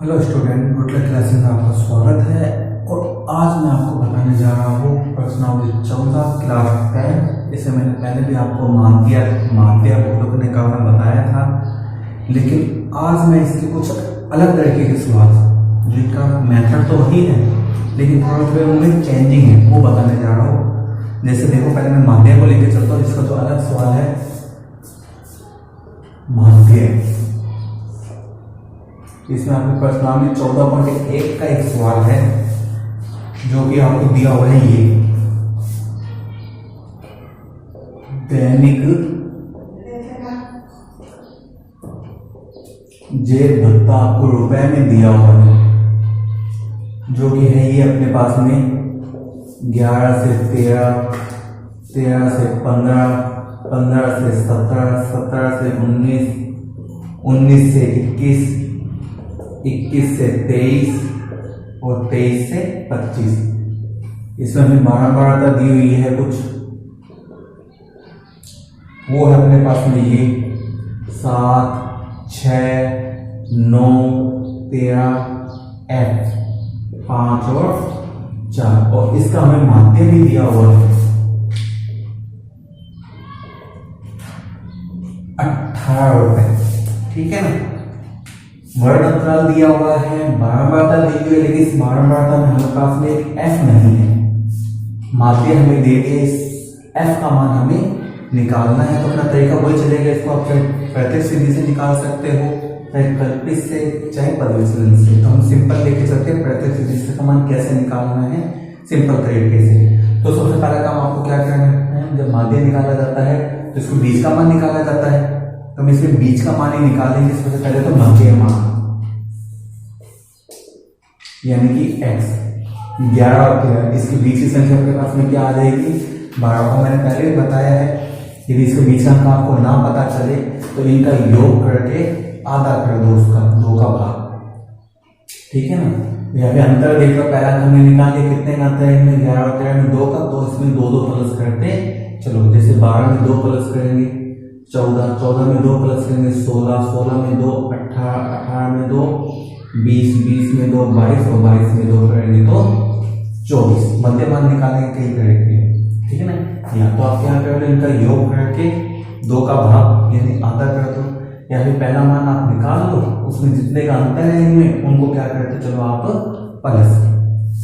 Hello student, good luck classes में आपका स्वागत है। और आज मैं आपको बताने जा रहा हूँ प्रश्नावली 14 क्लास 10। इसे मैंने पहले भी आपको माध्य भूलों ने कहा बताया था, लेकिन आज मैं इसके कुछ अलग तरीके के सवाल जिनका मेथड तो वही है लेकिन थोड़ा थोड़ा उनमें चेंजिंग है वो बताने जा रहा हूँ। जैसे देखो, पहले मैं माध्य को लेकर चलता हूँ जिसका तो अलग सवाल है। माध्य इसमें आपके प्रश्नावली 14.1 का एक सवाल है जो कि आपको दिया हुआ है। ये दैनिक जेब भत्ता आपको रुपए में दिया हुआ है, जो कि है ये अपने पास में 11 से 13, 13 से 15, 15 से 17, 17 से 19, 19 से 21, 21 से 23 और 23 से 25। इसमें हमें 12 दी हुई है कुछ, वो है अपने पास में ये 7, 6, 9, 13, F 5 और 4, और इसका हमें माध्य भी दिया हुआ है 18 रुपए। ठीक है ना। वर्ण अंतराल दिया हुआ है, बारंबारता दी हुई है, लेकिन इस बारंबारता में हमारे पास में एक F नहीं है। माध्य हमें दे के इस F का मान हमें निकालना है, तो अपना तरीका वही चलेगा। इसको आप चाहे प्रत्यक्ष विधि से निकाल सकते हो, चाहे कल्पित से, चाहे पदविचलन से। तो हम सिंपल लेके चलते हैं प्रत्यक्ष विधि से का मान कैसे निकालना है सिंपल तरीके से। तो सबसे पहला काम आपको क्या करना है, जब माध्य निकाला जाता है तो इसको बीच का मान निकाला जाता है। तो हम इसमें बीच का मान ही निकालेंगे। सबसे पहले तो मध्य मान यानी कि x 11 और 13, इसके बीच की संख्या आपके पास में क्या आ जाएगी 12 को मैंने पहले भी बताया है। यदि इसके बीच का अंक आपको ना पता चले तो इनका योग करके आधा कर दो, उसका 2 का भाग। ठीक है ना। यहाँ पे अंतर देख लो, पहला हमने निकाल लिया, कितने का अंतर है इनमें 11 और 13 में 2 का, तो इसमें 2 प्लस करते चलो। जैसे 12 में 2 प्लस करेंगे 14, 14 में 2 प्लस करेंगे 16, 16 में 2 18, 18 में 2 20, 20 में 2 22 और 22 में 2 करेंगे तो 24। मध्य मान निकालेंगे कई तरीके। ठीक है ना। या तो आप क्या कर लो, इनका योग करके 2 का भाग यानी आधा कर दो, या फिर पहला मान आप निकाल लो, उसमें जितने का अंतर है इनमें उनको क्या करते चलो आप प्लस।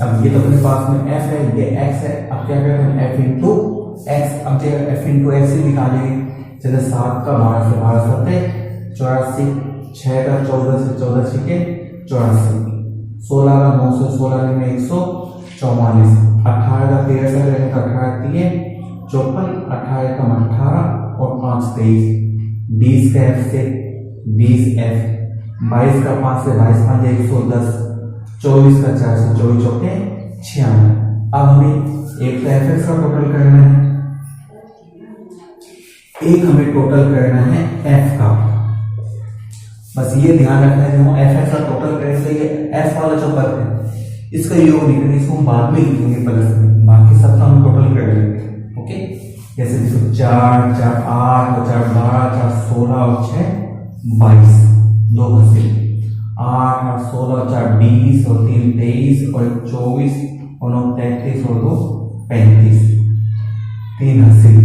अब ये तो अपने पास में f है, ये x है। अब क्या करते हैं f इंटू एक्स। अब जब f इंटू एक्स ही निकालेंगे, चले 7 का 12 से 12 सत्ते 84, 6 का 14 से 14 छिके 84, 16 का 9 से 16 में 144, 18 का 13 से रहने का 18 3 54, 18 का 18 और 5 23, 20 का f से 20f, 22 का 5 से 22 5 110, 24 का 4 से 24 चौके 96। अब हमें एक तो एफ का टोटल करना है, एक हमें टोटल करना है f का। बस ये ध्यान रखना है, जब हम एफ का टोटल करेंगे ये f वाला जो पद है इसका योग नहीं करेंगे, इसको हम बाद में लिखेंगे प्लस में, बाकी सब हम टोटल कर लेंगे। ओके। जैसे देखो 4, 4, 8 और 4, 12, 4, 16 और 6 22, 2 हासिल 8 और 16 और 4 20 और 3 23 और 24 और 9 33 और 2 35, 3 हासिल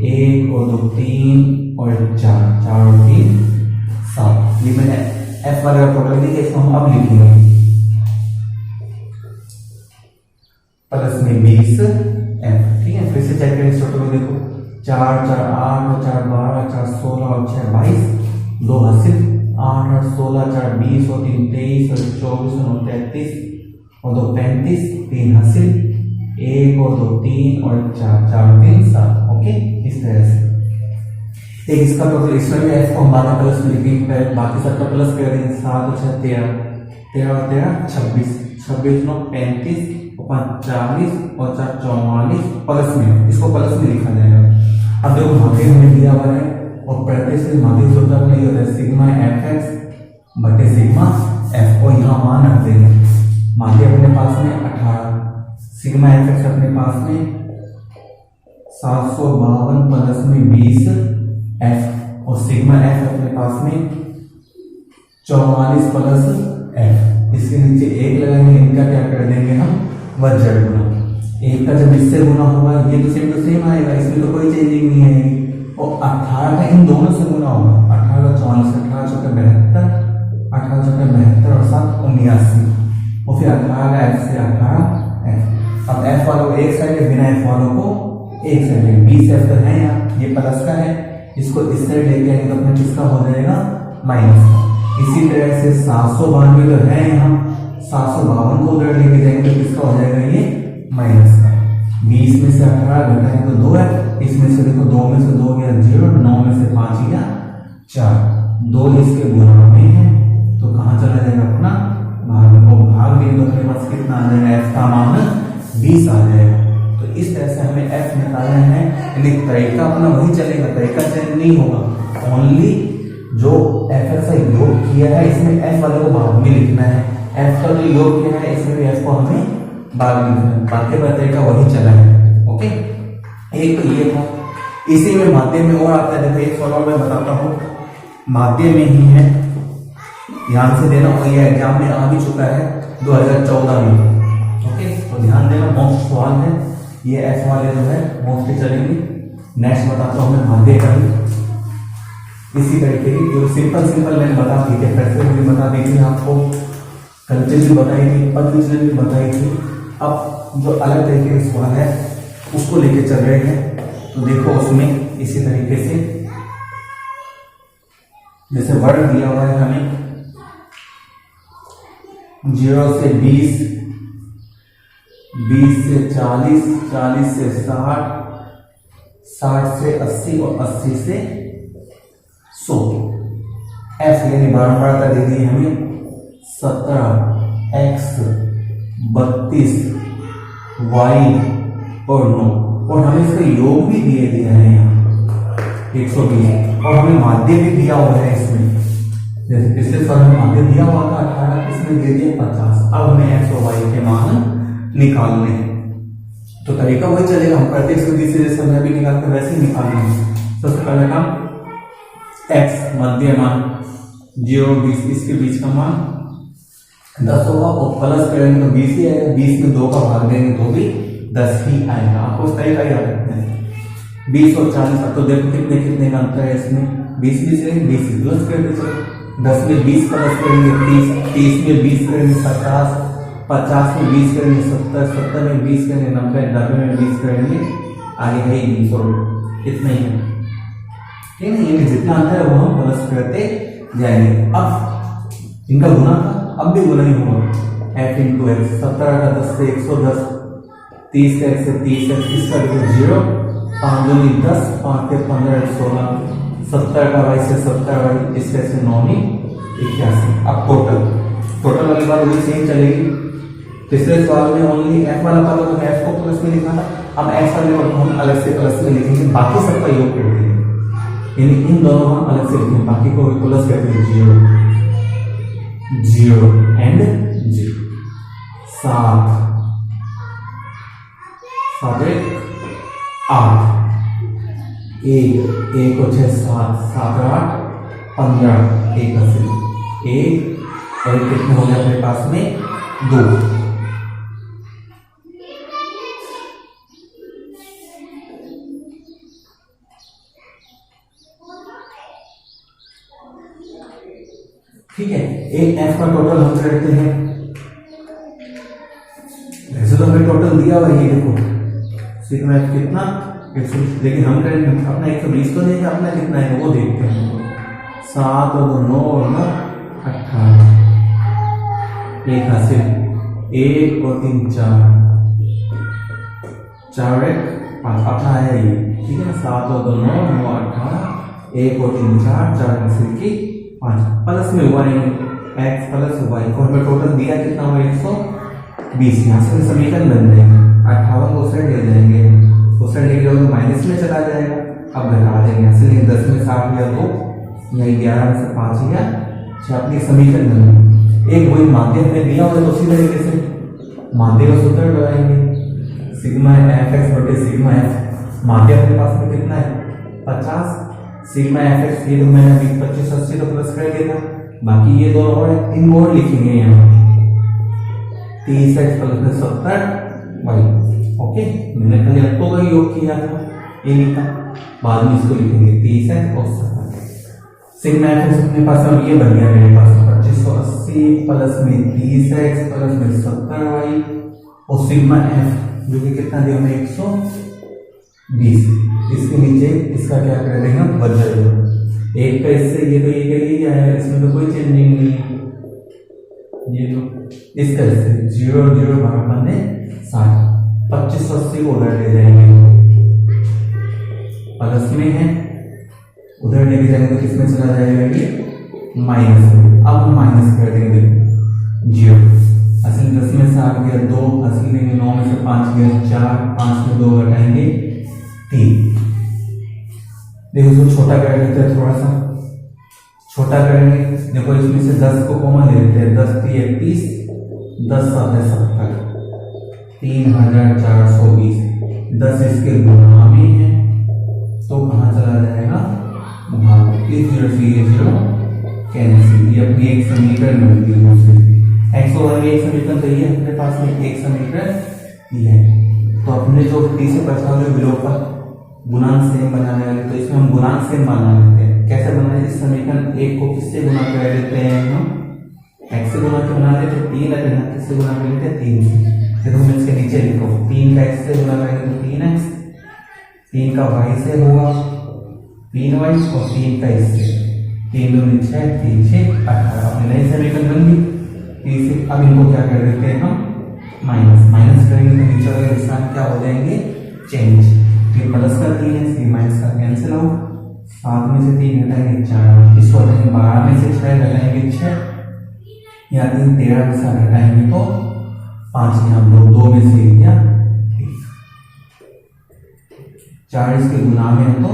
1 और 2 3 और 4, 4 और 3 7। ये मैंने f वाले का टोटल दिया, इसको हम अब लिखेंगे प्लस में 20 f। ठीक है। फिर से चेक करें इस टोटल में, देखो 4, 4, 8 और 4 12, 4 16 और 6 22, 2 हासिल 8 और 16, 4 20 और 3 23 और 24 और 9 33 और 2 35, 3 हासिल 1 और 2 3 और 4, 4 और 3 7। ओके। इस तरह से एक इसका टोटल, इसमें भी f को हम 12 प्लस में लिखेंगे, बाकी सबका प्लस कर देंगे। 7 और 6 13, 13 और 13 26, 26 9 35 और 40 और 4 44 प्लस में, इसको प्लस में लिखा जाएगा। अब देखो माध्य हमें दिया हुआ है और प्रत्यक्ष से माध्य सूत्र में ये होता है सिग्मा fx बटे सिग्मा f, और यहाँ मान रख देंगे। माध्य अपने पास में 18, सिग्मा fx अपने पास में 752 प्लस में 20 f, और सिग्मा एफ अपने पास में 44 प्लस एफ, इसके नीचे एक लगाएंगे, इनका क्या कर देंगे हम, वन जेड गुना। एक का जब इससे गुना होगा ये तो सेम आएगा, इसमें तो कोई चेंजिंग नहीं है। और 18 का इन दोनों से गुना होगा, 18 का 44, 18 चौके 72, 18 चौके 72 और 7 79, और फिर 18 का एफ से 18 एफ। अब एफ वालों को एक साइड, बिना एफ वालों को एक साइड, 20 एफ तो है यहाँ, ये प्लस का है, इसको इस साइड लेके आएंगे तो अपना किसका हो जाएगा, माइनस का। इसी तरह से 792 तो है यहाँ, 752 को उधर लेके जाएंगे तो किसका हो जाएगा, ये माइनस का। 20 में से 18 घटाएं तो 2 है, इसमें से देखो 2 में से 2 गया 0, 9 में से 5 गया 4, 2 इसके गुना में है तो कहाँ चला जाएगा अपना भाग में, वो भाग देंगे तो अपने पास कितना आ जाएगा, एफ का मान 20 आ जाएगा। तो इस तरह से हमें एफ निकालना है, यानी तरीका अपना वही चलेगा, तरीका चेंज नहीं होगा, ओनली जो एफ का योग किया है इसमें एफ वाले को भाग में लिखना है, एफ का जो योग किया है इसमें भी एफ को हमें भाग में लिखना है, बाकी तरीका वही चला है। ओके, एक तो ये था। इसी में माध्यम में और आता है, देखो एक सवाल मैं बताता हूँ, माध्यम में ही है, ध्यान से देना, और ये एग्जाम में आ भी चुका है 2014 में। ओके, तो ध्यान देना, मोस्ट सवाल है ये, एफ वाले जो है मोस्टली चलेंगे। नेक्स्ट बताता हूँ मैं माध्यम का ही, इसी तरीके की जो सिंपल मैंने बता दी थी, फ्रैक्चर भी बता दी थी आपको, कल्चर भी बताई थी, पदविचलन भी बताई थी। अब जो अलग तरीके के सवाल है उसको लेके चल रहे हैं, तो देखो उसमें इसी तरीके से, जैसे वर्ड दिया हुआ है हमें 0 से 20, 20 से 40, 40 से 60, 60 से 80 और 80 से 100। एफ यानी बारंबारता दे दी हमें 17, एक्स 32, वाई और 9, और हमें इसका योग भी दिया है यहाँ 120, और हमें माध्य भी दिया हुआ है इसमें, जैसे पिछले साल में माध्य दिया हुआ था 18, इसमें दे दिया 50। अब हमें एक्स और वाई के मान निकालने हैं, तो तरीका वही चलेगा, हम प्रत्येक सदी से जैसे मैं भी निकालते वैसे ही निकालेंगे। सबसे पहले काम एक्स मध्य मान 0 20, इसके बीच का मान 10 होगा, और प्लस करेंगे तो 20 ही आएगा, 20 में 2 का भाग देंगे तो भी 10 ही आएगा। आपको उस तरीका याद रखना है। 20 और 40, अब तो देखो कितने का अंतर है इसमें, 20 से 20 प्लस करते चलो, 10 में 20 प्लस करेंगे 30, 30 में 20 करेंगे 50, 50 में 20 करेंगे 70, 70 में 20 करेंगे 90, 90 में 20 करेंगे आगे है 20 और इतना ही है, ठीक है। ये जितना अंतर है वो हम प्लस करते जाएंगे। अब इनका गुना था, अब भी गुना ही होगा, एफ इंटू एक्स, 17 का 10 से 110, 30 का 1 से 30 है, इसका देखो 0, 5 दूनी 10, 5 के 15 16, 70 का y से 70 y, इसके से 9 81। अब टोटल वाली बात वही सेम चलेगी। पिछले सवाल में ओनली एफ वाला था तो एफ को प्लस में लिखा था, अब एक्स वाले को हम अलग से प्लस में लिखेंगे, बाकी सबका योग कर देंगे, यानी इन दोनों हम अलग से लिखेंगे, बाकी को प्लस कर देंगे 0 0 एंड 0, 7 7 8, 1 1 और 6 7 7 8 15, 1 80, 1 और कितने हो गए अपने पास में 2। ठीक है, एक एफ का टोटल हम करते हैं, वैसे तो हमें टोटल दिया हुआ है, देखो सिग्मा एफ कितना 120, लेकिन हम करेंगे अपना 120 तो नहीं, अपना कितना है वो देखते हैं। 7 और 9 और 9 18, एक हासिल 1 और 3 4, 4 1 5, अपना है ये, ठीक है ना। 7 और 2 9 9 18, 1 और 3 4, 4 हासिल की 5, प्लस में हुआ एक्स प्लस वाई को हमें टोटल दिया कितना हुआ 120। यहाँ से समीकरण बन जाएंगे, 58 को साइड ले जाएंगे, उस साइड ले जाओगे माइनस में चला जाएगा, अब घटा देंगे यहाँ से, 10 में 60 या 2, यही 11 में से 5 या 6, अपनी समीकरण बनेगी। एक वही माध्यम में दिया हुआ तो उसी तरीके से माध्यम का सूत्र लगाएंगे, सिग्मा एफ एक्स बटे सिग्मा एफ, माध्यम के पास में कितना है 50, सिग्मा एफ एक्स ये तो मैंने 25 80 तो प्लस कर दिया था, बाकी ये दोनों और इनको और लिखेंगे यहाँ 30x प्लस 70y। ओके, मैंने खाली रखो का योग किया था, ये लिखा, बाद में इसको लिखेंगे 30x और 70। सिग्मा एफ अपने पास अब ये बन गया मेरे पास 2580 प्लस में 30x प्लस में 70y और सिग्मा एफ जो कि कितना दिया हमें 120। इसके नीचे इसका क्या कर देंगे हम, बदल एक का इससे ये तो ये के लिए क्या है, इसमें तो कोई चेंजिंग नहीं है। ये तो इसका इससे 0 0 बाहर बने 60, 2580 को उधर ले जाएंगे, प्लस में है, उधर लेके जाएंगे तो किसमें चला जाएगा ये माइनस में। अब हम माइनस कर देंगे 0, असल 10 में से आ गया 2, असल लेंगे 9 में से 5 गया 4, 5 में 2 घटाएंगे 3। देखो इसको छोटा कर लेते हैं, थोड़ा सा छोटा करेंगे। देखो इसमें से 10 को कॉमन ले लेते हैं, 10 3 30, 10 7 है 70, 3420। 10 इसके गुणा में है तो कहाँ चला जाएगा, भाग। इस 0 से ये 0 कैंसिल, ये अपनी एक समीकरण बन गई दूसरी। एक्स ओवर एक समीकरण तो ये अपने पास में एक समीकरण ये है। तो अपने जो टी से बचा हुए विलोपक गुणांक सेम बनाने वाले, तो इसमें हम गुणांक सेम बना लेते हैं। कैसे बनाए, इस समीकरण एक को किससे गुणा कर लेते हैं हम, x से गुणा के बना लेते हैं, 3 है किससे गुणा कर लेते हैं 3 से। तो हम इसके नीचे लिखो 3 का x से गुणा करेंगे तो 3x, 3 का y से होगा 3y और 3 का इससे 3 2 6 3 6 18। अपने नई समीकरण बन गई। अब इनको क्या कर देते हैं हम, माइनस करेंगे तो नीचे वाले निशान क्या हो जाएंगे, चेंज। फिर प्लस का 3 है, फिर माइनस का कैंसिल हो, 7 में से 3 घटाएंगे 4, इसको हटाएंगे 12 में से 6 घटाएंगे 6, या 3 13 में से घटाएंगे तो 5 यहाँ 2 में से क्या 4 इसके गुना में है तो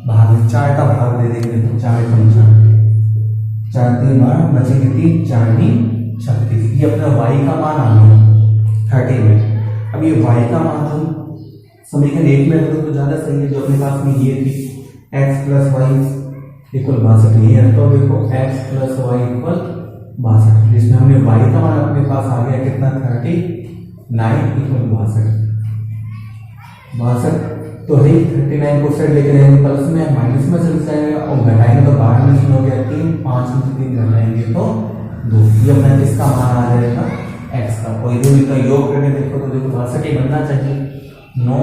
भाग 4 का भाग दे देंगे तो 4 5 4 3 12 बचेंगे 3 4 3 36। ये अपना y का मान आ गया 30 में। अब ये y का मान हम समीकरण 1 में रखो तो ज्यादा सही है, जो अपने पास में ये थी x प्लस वाई इक्वल 62। ये तो देखो x प्लस वाई इक्वल 62, जिसमें हमने y का मान अपने पास आ गया कितना 39 इक्वल 62। तो है 39 को सेट लेके रहेंगे, प्लस में माइनस में चल जाएगा और घटाएंगे तो 12 में से हो गया 3, 5 में से 3 घटाएंगे तो 2। ये अपना किसका मान आ जाएगा, x का। और इधर का योग करके देखो तो देखो 62 बनना चाहिए, 9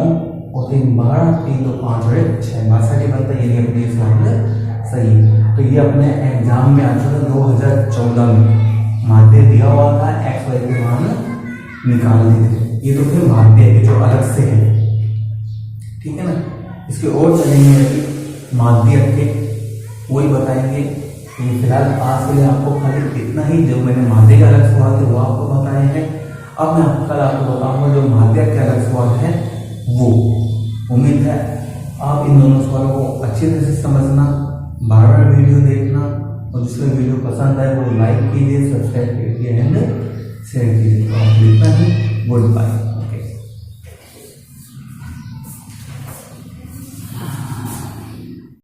और 3 12, 3 तो 5 और 6 62 बनता है। ये अपने मामले सही है। तो ये अपने एग्जाम में आ चुका 2014 में माध्य दिया हुआ था, एक्स वाई के मान निकाल थे। ये तो फिर माध्य है जो अलग से है, ठीक है ना। इसके और चलेंगे अभी माध्य के वही बताएंगे। फिलहाल आज के लिए आपको खाली इतना ही, जो मैंने माध्य का अलग सवाल थे वो आपको बताए हैं। अब मैं कल आपको बताऊंगा जो माध्य के अलग सवाल है वो। उम्मीद है आप इन दोनों सवालों को अच्छी तरह से समझना, बार-बार वीडियो देखना, और जिसको वीडियो पसंद आए वो लाइक कीजिए, सब्सक्राइब कीजिए एंड शेयर कीजिए। तो आप इतना ही, गुड बाय।